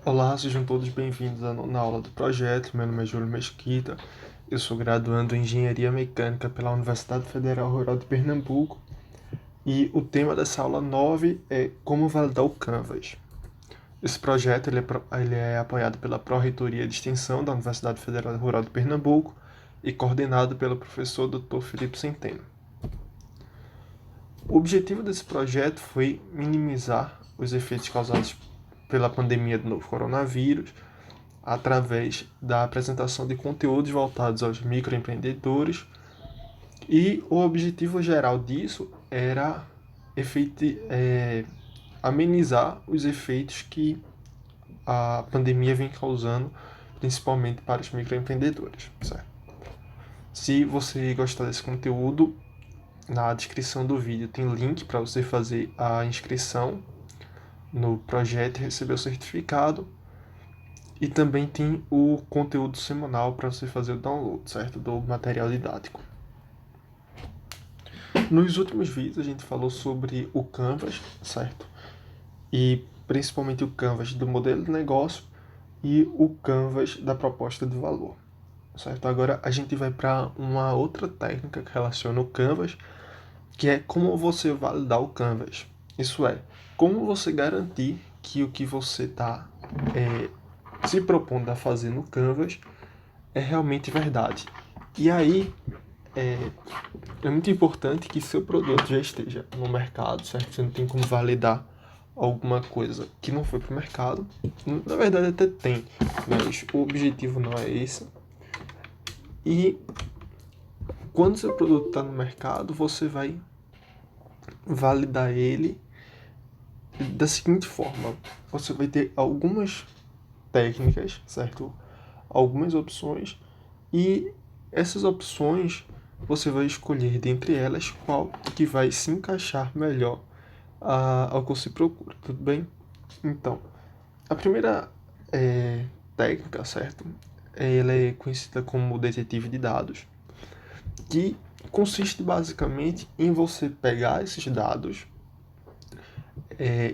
Olá, sejam todos bem-vindos à nona aula do projeto. Meu nome é Júlio Mesquita, eu sou graduando em Engenharia Mecânica pela Universidade Federal Rural de Pernambuco e o tema dessa aula 9 é Como validar o Canvas. Esse projeto ele é apoiado pela Pró-Reitoria de Extensão da Universidade Federal Rural de Pernambuco e coordenado pelo professor Dr. Felipe Centeno. O objetivo desse projeto foi minimizar os efeitos causados pela pandemia do novo coronavírus através da apresentação de conteúdos voltados aos microempreendedores, e o objetivo geral disso era amenizar os efeitos que a pandemia vem causando, principalmente para os microempreendedores, certo? Se você gostar desse conteúdo, na descrição do vídeo tem link para você fazer a inscrição no projeto e receber o certificado. E também tem o conteúdo semanal para você fazer o download, certo? Do material didático. Nos últimos vídeos a gente falou sobre o Canvas, certo? E principalmente o Canvas do modelo de negócio e o Canvas da proposta de valor, certo? Agora a gente vai para uma outra técnica que relaciona o Canvas, que é como você validar o Canvas. Isso é, como você garantir que o que você está se propondo a fazer no Canvas é realmente verdade. E aí é muito importante que seu produto já esteja no mercado, certo? Você não tem como validar alguma coisa que não foi para o mercado. Na verdade até tem, mas o objetivo não é esse. E quando seu produto está no mercado, você vai validar ele da seguinte forma: você vai ter algumas técnicas, certo? Algumas opções, e essas opções você vai escolher dentre elas qual que vai se encaixar melhor ao que você procura, tudo bem? Então, a primeira técnica, certo? Ela é conhecida como detetive de dados, que consiste basicamente em você pegar esses dados,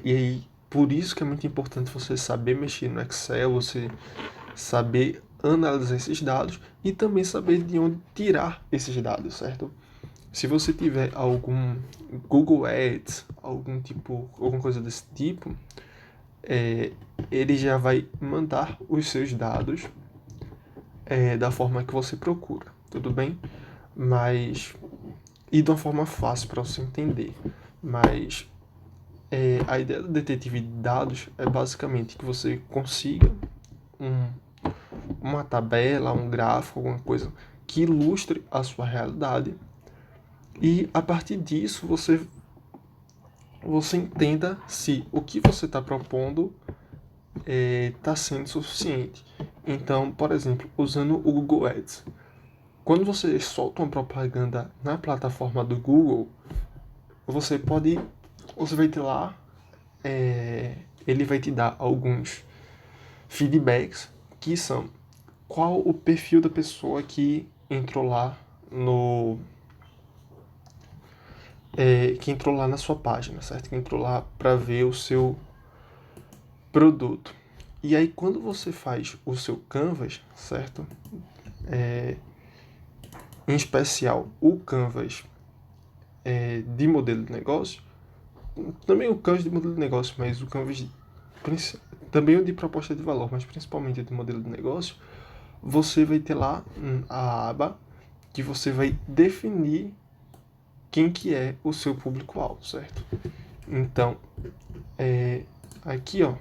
e aí por isso que é muito importante você saber mexer no Excel, você saber analisar esses dados e também saber de onde tirar esses dados, certo? Se você tiver algum Google Ads, alguma coisa desse tipo, ele já vai mandar os seus dados da forma que você procura, tudo bem? Mas e de uma forma fácil para você entender. Mas a ideia do detetive de dados é basicamente que você consiga uma tabela, um gráfico, alguma coisa que ilustre a sua realidade, e a partir disso você entenda se o que você está propondo está sendo suficiente. Então, por exemplo, usando o Google Ads, quando você solta uma propaganda na plataforma do Google, você vai ter lá, ele vai te dar alguns feedbacks que são: qual o perfil da pessoa que entrou lá no que entrou lá na sua página, certo? Que entrou lá para ver o seu produto. E aí quando você faz o seu Canvas, certo? Em especial o Canvas de modelo de negócio, também o Canvas de modelo de negócio, mas o Canvas também o de proposta de valor, mas principalmente o de modelo de negócio, você vai ter lá a aba que você vai definir quem que é o seu público-alvo, certo? Então, aqui, ó,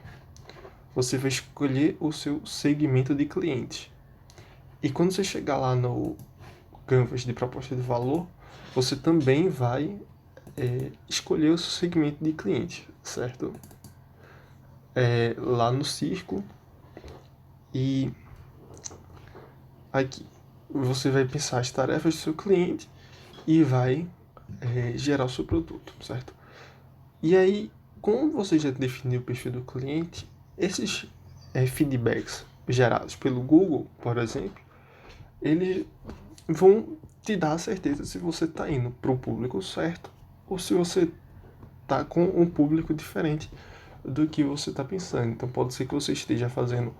você vai escolher o seu segmento de clientes. E quando você chegar lá no Canvas de proposta de valor, você também vai escolher o seu segmento de cliente, certo? Lá no círculo, e aqui você vai pensar as tarefas do seu cliente e vai gerar o seu produto, certo? E aí, como você já definiu o perfil do cliente, esses feedbacks gerados pelo Google, por exemplo, eles vão te dar a certeza se você está indo para o público certo ou se você está com um público diferente do que você está pensando. Então pode ser que você esteja fazendo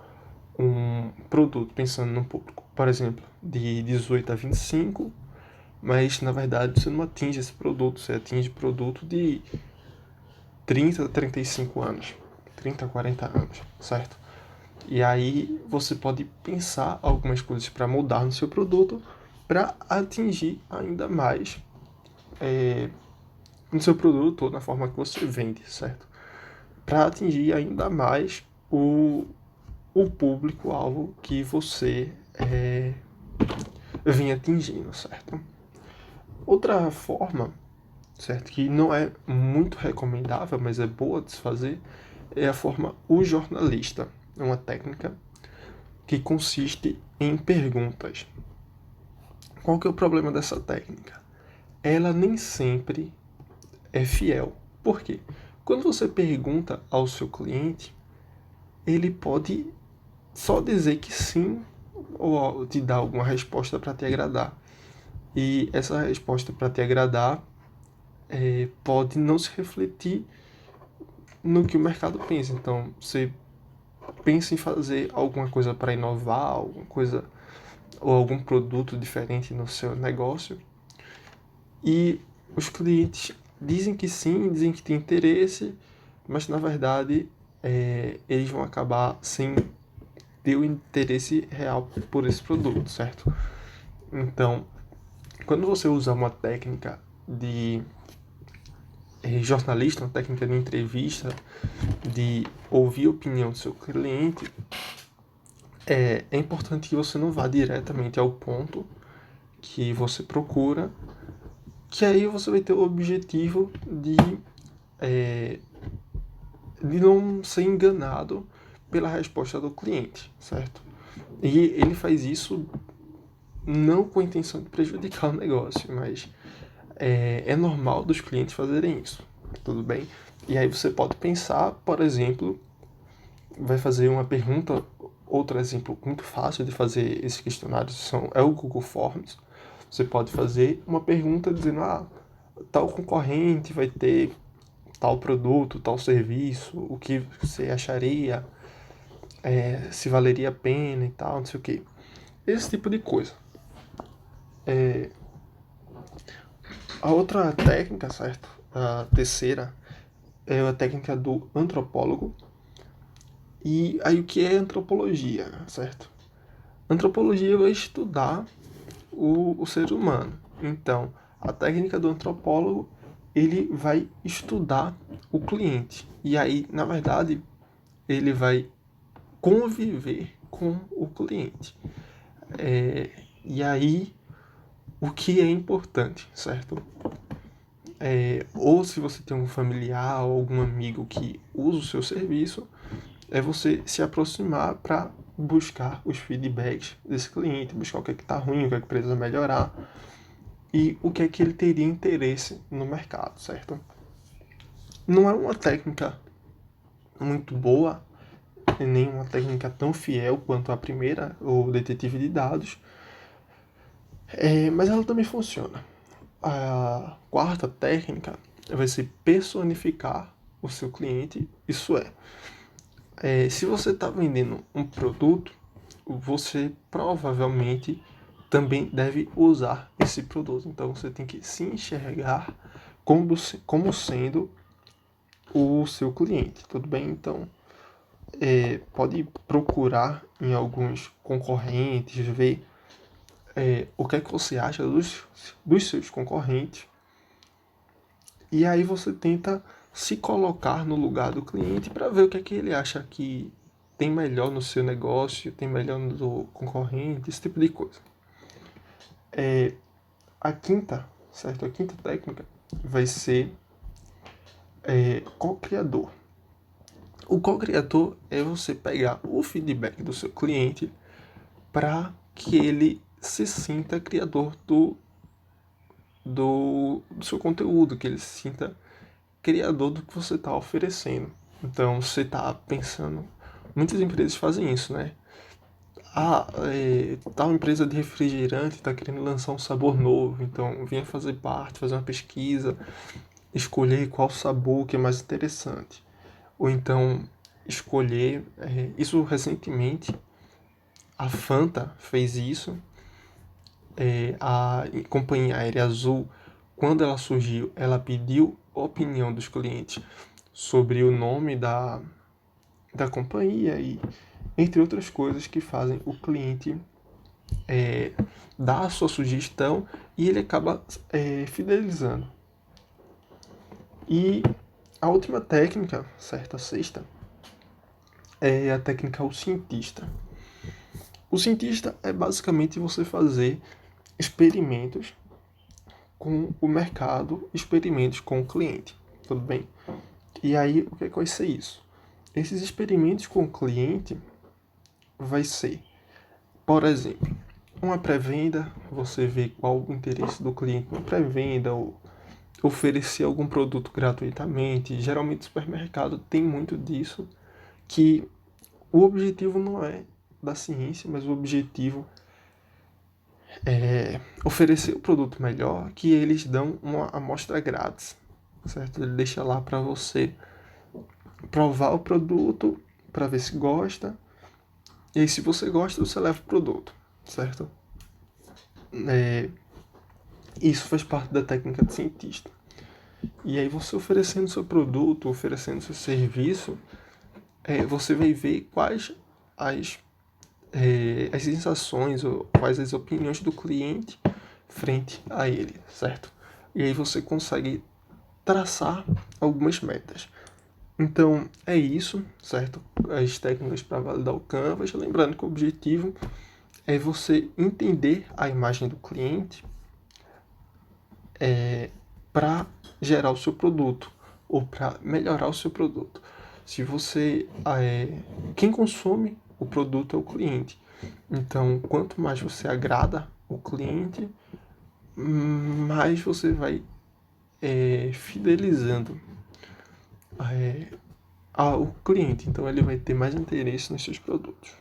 um produto pensando no público, por exemplo, de 18 a 25, mas na verdade você não atinge esse produto, você atinge produto de 30 a 35 anos, 30 a 40 anos, certo? E aí você pode pensar algumas coisas para mudar no seu produto para atingir ainda mais no seu produto ou na forma que você vende, certo? Para atingir ainda mais o público-alvo que você vem atingindo, certo? Outra forma, certo, que não é muito recomendável, mas é boa de se fazer, é a forma o jornalista. É uma técnica que consiste em perguntas. Qual que é o problema dessa técnica? Ela nem sempre é fiel. Por quê? Quando você pergunta ao seu cliente, ele pode só dizer que sim ou te dar alguma resposta para te agradar. E essa resposta para te agradar pode não se refletir no que o mercado pensa. Então, você pensa em fazer alguma coisa para inovar, alguma coisa ou algum produto diferente no seu negócio, e os clientes dizem que sim, dizem que tem interesse, mas na verdade eles vão acabar sem ter o interesse real por esse produto, certo? Então, quando você usa uma técnica de jornalista, uma técnica de entrevista, de ouvir a opinião do seu cliente, é importante que você não vá diretamente ao ponto que você procura, que aí você vai ter o objetivo de não ser enganado pela resposta do cliente, certo? E ele faz isso não com a intenção de prejudicar o negócio, mas é normal dos clientes fazerem isso, tudo bem? E aí você pode pensar, por exemplo, vai fazer uma pergunta, outro exemplo muito fácil de fazer esses questionários é o Google Forms. Você pode fazer uma pergunta dizendo, tal concorrente vai ter tal produto, tal serviço, o que você acharia, se valeria a pena e tal, não sei o que. Esse tipo de coisa. A outra técnica, certo? A terceira é a técnica do antropólogo. E aí o que é antropologia, certo? Antropologia vai estudar o ser humano. Então, a técnica do antropólogo, ele vai estudar o cliente. E aí, na verdade, ele vai conviver com o cliente. E aí, o que é importante, certo? Ou se você tem um familiar ou algum amigo que usa o seu serviço, é você se aproximar para buscar os feedbacks desse cliente, buscar o que é que está ruim, o que é que precisa melhorar e o que é que ele teria interesse no mercado, certo? Não é uma técnica muito boa, nem uma técnica tão fiel quanto a primeira, o detetive de dados, mas ela também funciona. A quarta técnica vai ser personificar o seu cliente, isso se você está vendendo um produto, você provavelmente também deve usar esse produto. Então você tem que se enxergar como sendo o seu cliente, tudo bem? Então pode procurar em alguns concorrentes, ver o que é que você acha dos seus concorrentes, e aí você tenta se colocar no lugar do cliente para ver o que é que ele acha que tem melhor no seu negócio, tem melhor no do concorrente, esse tipo de coisa. A quinta, certo? A quinta técnica vai ser co-criador. O co-criador é você pegar o feedback do seu cliente para que ele se sinta criador do seu conteúdo, que ele se sinta criador do que você está oferecendo. Então você está pensando, muitas empresas fazem isso, né? Tal empresa de refrigerante está querendo lançar um sabor novo, então venha fazer parte, fazer uma pesquisa, escolher qual sabor que é mais interessante. ou então escolher. Isso recentemente, a Fanta fez isso. A companhia aérea Azul, quando ela surgiu, ela pediu opinião dos clientes sobre o nome da companhia e entre outras coisas que fazem o cliente dar a sua sugestão e ele acaba fidelizando. E a última técnica, certo, a sexta, é a técnica o cientista. O cientista é basicamente você fazer experimentos com o mercado, experimentos com o cliente, tudo bem? E aí, o que vai ser isso? Esses experimentos com o cliente vai ser, por exemplo, uma pré-venda, você vê qual o interesse do cliente na pré-venda, ou oferecer algum produto gratuitamente. Geralmente o supermercado tem muito disso, que o objetivo não é da ciência, mas o objetivo é oferecer o produto melhor, que eles dão uma amostra grátis, certo? Ele deixa lá para você provar o produto, para ver se gosta, e aí se você gosta, você leva o produto, certo? Isso faz parte da técnica de cientista. E aí você oferecendo seu produto, oferecendo seu serviço, você vai ver quais as sensações ou quais as opiniões do cliente frente a ele, certo? E aí você consegue traçar algumas metas. Então é isso, certo? As técnicas para validar o Canvas. Lembrando que o objetivo é você entender a imagem do cliente para gerar o seu produto ou para melhorar o seu produto. Se você quem consome o produto é o cliente. Então, quanto mais você agrada o cliente, mais você vai fidelizando ao cliente. Então, ele vai ter mais interesse nos seus produtos.